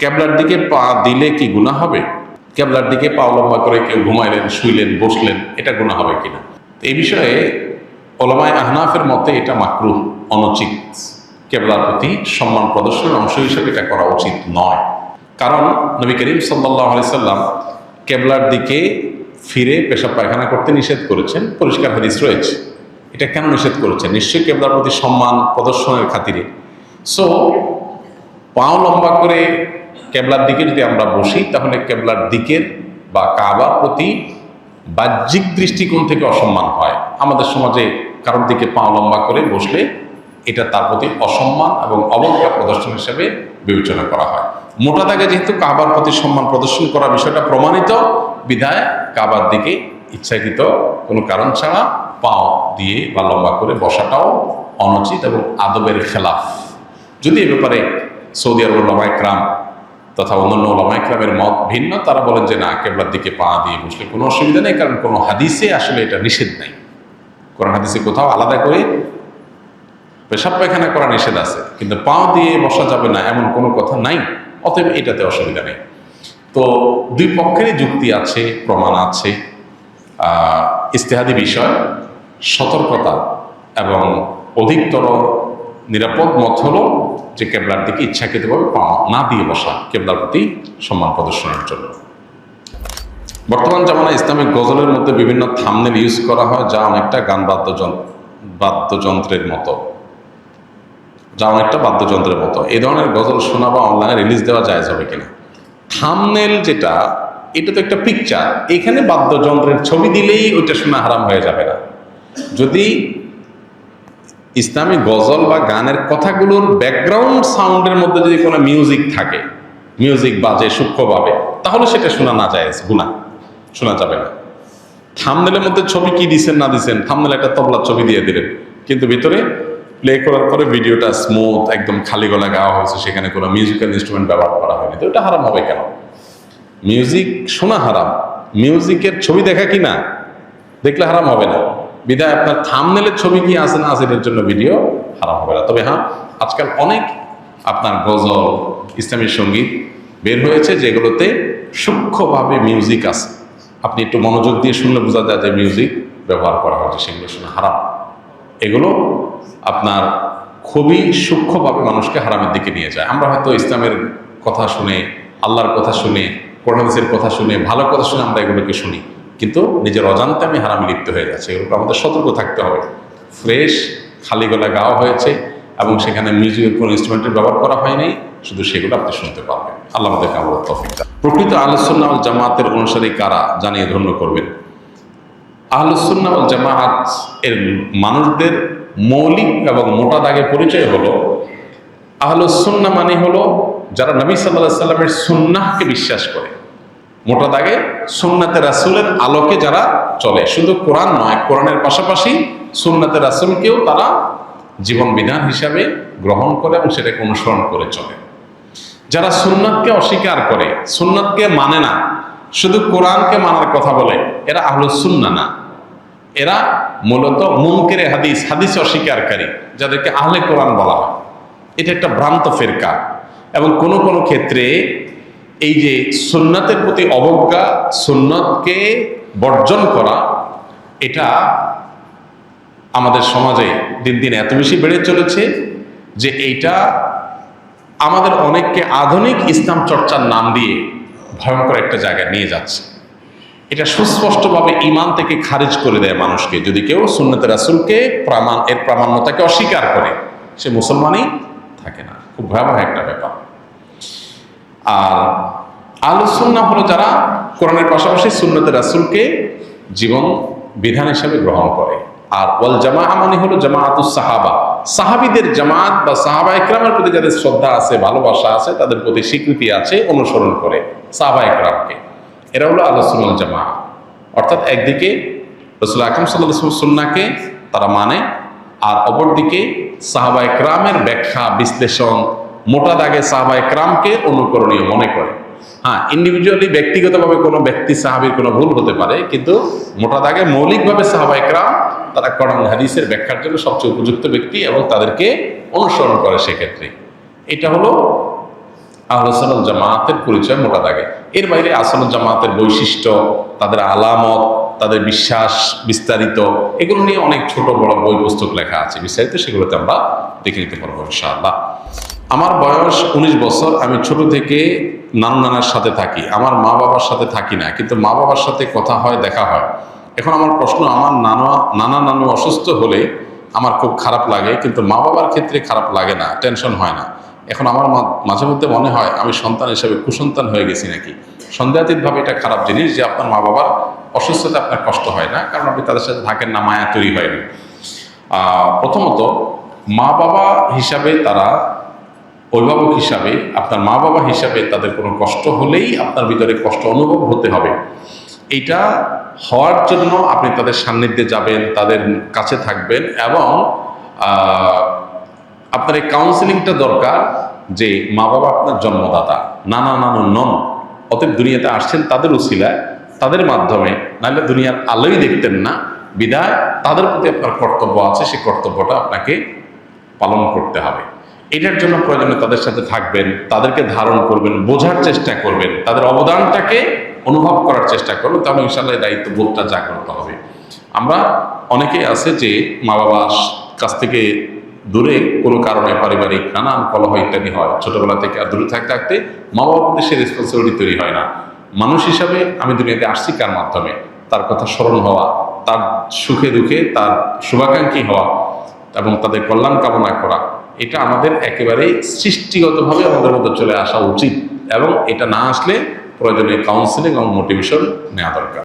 কেবলার দিকে পা দিলে কি গুনাহ হবে? কেবলার দিকে পা লম্বা করে কেউ ঘুমাইলেন, শুইলেন, বসলেন, এটা গুনাহ হবে কিনা? এই বিষয়ে ওলামায়ে আহনাফের মতে এটা মাকরুহ, অনুচিত। কেবলার প্রতি সম্মান প্রদর্শনের অংশ হিসেবে এটা করা উচিত নয়। কারণ নবী করিম সাল্লাল্লাহু আলাইহি সাল্লাম কেবলার দিকে ফিরে পেশাব পায়খানা করতে নিষেধ করেছেন, পরিষ্কার হাদিস রয়েছে। এটা কেন নিষেধ করেছেন? নিশ্চয়ই কেবলার প্রতি সম্মান প্রদর্শনের খাতিরে। সো পাও লম্বা করে কেবলার দিকে যদি আমরা বসি, তাহলে কেবলার দিকের বা কাবার প্রতি বাহ্যিক দৃষ্টিকোণ থেকে অসম্মান হয়। আমাদের সমাজে কারোর দিকে পা লম্বা করে বসলে এটা তার প্রতি অসম্মান এবং অবজ্ঞা প্রদর্শন হিসেবে বিবেচনা করা হয়। মোটা দাগে যেহেতু কাবার প্রতি সম্মান প্রদর্শন করা বিষয়টা প্রমাণিত, বিধায় কাবার দিকে ইচ্ছাকৃত কোনো কারণ ছাড়া পাও দিয়ে বা লম্বা করে বসাটাও অনুচিত এবং আদবের খেলাফ। যদি এ ব্যাপারে সৌদি আরবের ওলামায়ে কেরাম তথা অন্যান্য ওলামায়ে কেরামের মত ভিন্ন, তারা বলেন যে না, কেবলার দিকে পা দিয়ে বসলে কোনো অসুবিধা নেই, কারণ কোনো হাদিসে আসলে এটা নিষেধ নাই। কোরআন হাদিসে কোথাও আলাদা করে পেশাব পায়খানা করা নিষেধ আছে, কিন্তু পা দিয়ে বসা যাবে না এমন কোনো কথা নাই, অতএব এটাতে অসুবিধা নেই। তো দুই পক্ষেরই যুক্তি আছে, প্রমাণ আছে। ইজতিহাদি বিষয়, সতর্কতা এবং অধিকতর নিরাপদ মত হলো যে কেবলার দিকে ইচ্ছাকৃতভাবে পা না দিয়ে বসা, কেবলার প্রতি সম্মান প্রদর্শনের জন্য। বর্তমান জামানায় ইসলামিক গজলের মধ্যে বিভিন্ন থাম্বনেল ইউজ করা হয়, যা অনেকটা গান বাদ্যযন্ত্রের মতো। এই ধরনের গজল শোনা বা অনলাইনে রিলিজ দেওয়া জায়েজ হবে কিনা? থাম্বনেল যেটা, এটা তো একটা পিকচার, এখানে বাদ্যযন্ত্রের ছবি দিলেই ওইটা শোনা হারাম হয়ে যাবে না। যদি ইসলামী গজল বা গানের কথাগুলোর ব্যাকগ্রাউন্ড সাউন্ডের মধ্যে যদি কোনো মিউজিক থাকে, মিউজিক বাজে সূক্ষ্মভাবে, তাহলে সেটা শোনা না জায়েজ, গুনাহ, শোনা যাবে না। থাম্বনেলের মধ্যে ছবি কি দিচ্ছেন না দিচ্ছেন, থাম্বনেল একটা তবলার ছবি দিয়ে দিলেন, কিন্তু ভিতরে প্লে করার পরে ভিডিওটা স্মুথ, একদম খালি গলা গাওয়া হয়েছে, সেখানে কোনো মিউজিক্যাল ইনস্ট্রুমেন্ট ব্যবহার করা হয়নি, তো এটা হারাম হবে কেন? মিউজিক শোনা হারাম, মিউজিকের ছবি দেখা কি না দেখলে হারাম হবে না। বিধায় আপনার থাম্বনেলের ছবি কি আছে না আছে এর জন্য ভিডিও হারাম হবে না। তবে হ্যাঁ, আজকাল অনেক আপনার গজল, ইসলামী সঙ্গীত বের হয়েছে যেগুলোতে সূক্ষ্মভাবে মিউজিক আছে, আপনি একটু মনোযোগ দিয়ে শুনলে বোঝা যায় যে মিউজিক ব্যবহার করা হয়েছে, সেগুলো শোনা হারাম। এগুলো আপনার খুবই সূক্ষ্মভাবে মানুষকে হারামের দিকে নিয়ে যায়। আমরা হয়তো ইসলামের কথা শুনে, আল্লাহর কথা শুনে, কোরআন হাদিসের কথা শুনে, ভালো কথা শুনে আমরা এগুলোকে শুনি, কিন্তু নিজের অজান্তে আমি হারামে লিপ্ত হয়ে যাচ্ছে। এগুলো আমাদের সতর্ক থাকতে হবে। ফ্রেশ খালি গলা গাওয়া হয়েছে এবং সেখানে মিউজিকের কোনো ইনস্ট্রুমেন্টের ব্যবহার করা হয়নি, শুধু সেগুলো আপনি শুনতে পারবেন। আল্লাহ আমাদেরকে আমাদের তৌফিক দান। প্রকৃত আহলুস সুন্নাহ ওয়াল জামাতের অনুসারী কারা, জানিয়ে ধন্য করবেন। আহলুস সুন্নাহ ওয়াল জামাত এর মানুষদের মৌলিক এবং মোটা দাগে পরিচয় হলো, আহলুস সুন্নাহ মানে হলো যারা নবী সাল্লাল্লাহু আলাইহি সাল্লামের সুন্নাহকে বিশ্বাস করে, মোটা দাগে সুন্নাতে রাসূলের আলোকে যারা চলে, শুধু কোরআন নয়, কোরআনের পাশাপাশি সুন্নাতে রাসূলকেও তারা জীবন বিধান হিসাবে গ্রহণ করে এবং সেটাকে অনুসরণ করে চলে। যারা সুন্নাতকে অস্বীকার করে, সুন্নাতকে মানে না, শুধু কোরআনকে মানার কথা বলে, এরা আহলুস সুন্নাহ না। এরা মূলত মুনকিরে হাদিস, হাদিস অস্বীকারী, যাদেরকে আহলে কোরআন বলা হয়। এটা একটা ভ্রান্ত ফিরকা এবং কোনো কোনো ক্ষেত্রে এই যে সুন্নাতের প্রতি অবজ্ঞা, সুন্নাতকে বর্জন করা, এটা আমাদের সমাজে দিন দিন এত বেশি বেড়ে চলেছে যে এইটা আমাদের অনেককে আধুনিক ইসলাম চর্চার নাম দিয়ে ভয়ঙ্কর একটা জায়গায় নিয়ে যাচ্ছে। এটা সুস্পষ্টভাবে ঈমান থেকে খারিজ করে দেয় মানুষকে। যদি কেউ সুন্নতে রাসূলকে এর প্রামাণ্যতাকে অস্বীকার করে, সে মুসলমানই থাকে না। খুব ভয়াবহ একটা ব্যাপার। আর আহলুস সুন্নাহ হলো যারা কোরআনের পাশাপাশি সুন্নতে রাসূলকে জীবন বিধান হিসেবে গ্রহণ করে। আর ওয়াল জামাআহ মানে হলো জামাআতুস সাহাবা, সাহাবীদের জামাত বা সাহাবায়ে কেরামের প্রতি যাদের শ্রদ্ধা আছে, ভালোবাসা আছে, তাদের প্রতি স্বীকৃতি আছে, অনুসরণ করে সাহাবায়ে কেরামকে। এরা হলো আহলুস সুন্নাহ ওয়াল জামাআহ। অর্থাৎ একদিকে রাসূল আকরাম সাল্লাল্লাহু আলাইহি ওয়াসাল্লামের সুন্নাহকে তারা মানে, আর অপরদিকে সাহাবায়ে কেরামের ব্যাখ্যা, বিশ্লেষণ, মোটা দাগে সাহাবায়ে কেরামকে অনুকরণীয় মনে করে। হ্যাঁ, ইন্ডিভিজুয়ালি ব্যক্তিগতভাবে কোনো ব্যক্তি সাহাবীর কোনো ভুল হতে পারে, কিন্তু মোটা দাগে মৌলিকভাবে সাহাবায়ে কেরাম তারা কোরআন হাদিসের ব্যাখ্যার জন্য সবচেয়ে উপযুক্ত ব্যক্তি এবং তাদেরকে অনুসরণ করে। সেক্ষেত্রে এটা হলো আহলুস সুন্নাহ ওয়াল জামাতের পরিচয় মোটা দাগে। এর বাইরে আসল জামাতের বৈশিষ্ট্য, তাদের আলামত, তাদের বিশ্বাস বিস্তারিত, এগুলো নিয়ে অনেক ছোট বড় বই পুস্তক লেখা আছে বিস্তারিত, সেগুলোতে আমরা দেখে নিতে পারবো ইনশাআল্লাহ। আমার বয়স 19 বছর। আমি ছোট থেকে নানু নানার সাথে থাকি, আমার মা বাবার সাথে থাকি না, কিন্তু মা বাবার সাথে কথা হয়, দেখা হয়। এখন আমার প্রশ্ন, আমার নানু অসুস্থ হলে আমার খুব খারাপ লাগে, কিন্তু মা বাবার ক্ষেত্রে খারাপ লাগে না, টেনশন হয় না। এখন আমার মাঝে মধ্যে মনে হয় আমি সন্তান হিসেবে কুসন্তান হয়ে গেছি নাকি। সন্দেহাতীতভাবে এটা খারাপ জিনিস যে আপনার মা বাবার অসুস্থতা আপনার কষ্ট হয় না, কারণ আপনি তাদের সাথে থাকেন না, মায়া তৈরি হয়নি। প্রথমত, মা বাবা হিসাবে তারা, অভিভাবক হিসাবে, আপনার মা বাবা হিসাবে তাদের কোনো কষ্ট হলেই আপনার ভিতরে কষ্ট অনুভব হতে হবে। এইটা হওয়ার জন্য আপনি তাদের সান্নিধ্যে যাবেন, তাদের কাছে থাকবেন, এবং আপনার এই কাউন্সিলিংটা দরকার যে মা বাবা আপনার জন্মদাতা, নানা নানু নন, অতএব দুনিয়াতে আসছেন তাদের উসিলায়, তাদের মাধ্যমে, নাহলে দুনিয়ার আলোই দেখতেন না। বিদায় তাদের প্রতি আপনার কর্তব্য আছে, সেই কর্তব্যটা আপনাকে পালন করতে হবে। এটার জন্য প্রয়োজনে তাদের সাথে থাকবেন, তাদেরকে ধারণ করবেন, বোঝার চেষ্টা করবেন, তাদের অবদানটাকে অনুভব করার চেষ্টা করবেন, তাহলে ইনশাআল্লাহ এই দায়িত্ববোধটা জাগ্রত হবে। আমরা অনেকেই আছে যে মা বাবার কাছ থেকে দূরে কোনো কারণে পারিবারিক নানান কলহ ইত্যাদি হয়, ছোটবেলা থেকে আর দূরে থাকতে থাকতে মা বাবার প্রতি সে রেসপন্সিবিলিটি তৈরি হয় না। মানুষ হিসাবে আমি দুনিয়াতে আসছি কার মাধ্যমে, তার কথা স্মরণ হওয়া, তার সুখে দুঃখে তার শুভাকাঙ্ক্ষী হওয়া এবং তাদের কল্যাণ কামনা করা, এটা আমাদের একেবারেই সৃষ্টিগতভাবে আমাদের মধ্যে চলে আসা উচিত, এবং এটা না আসলে প্রয়োজনে কাউন্সিলিং এবং মোটিভেশন নেওয়া দরকার।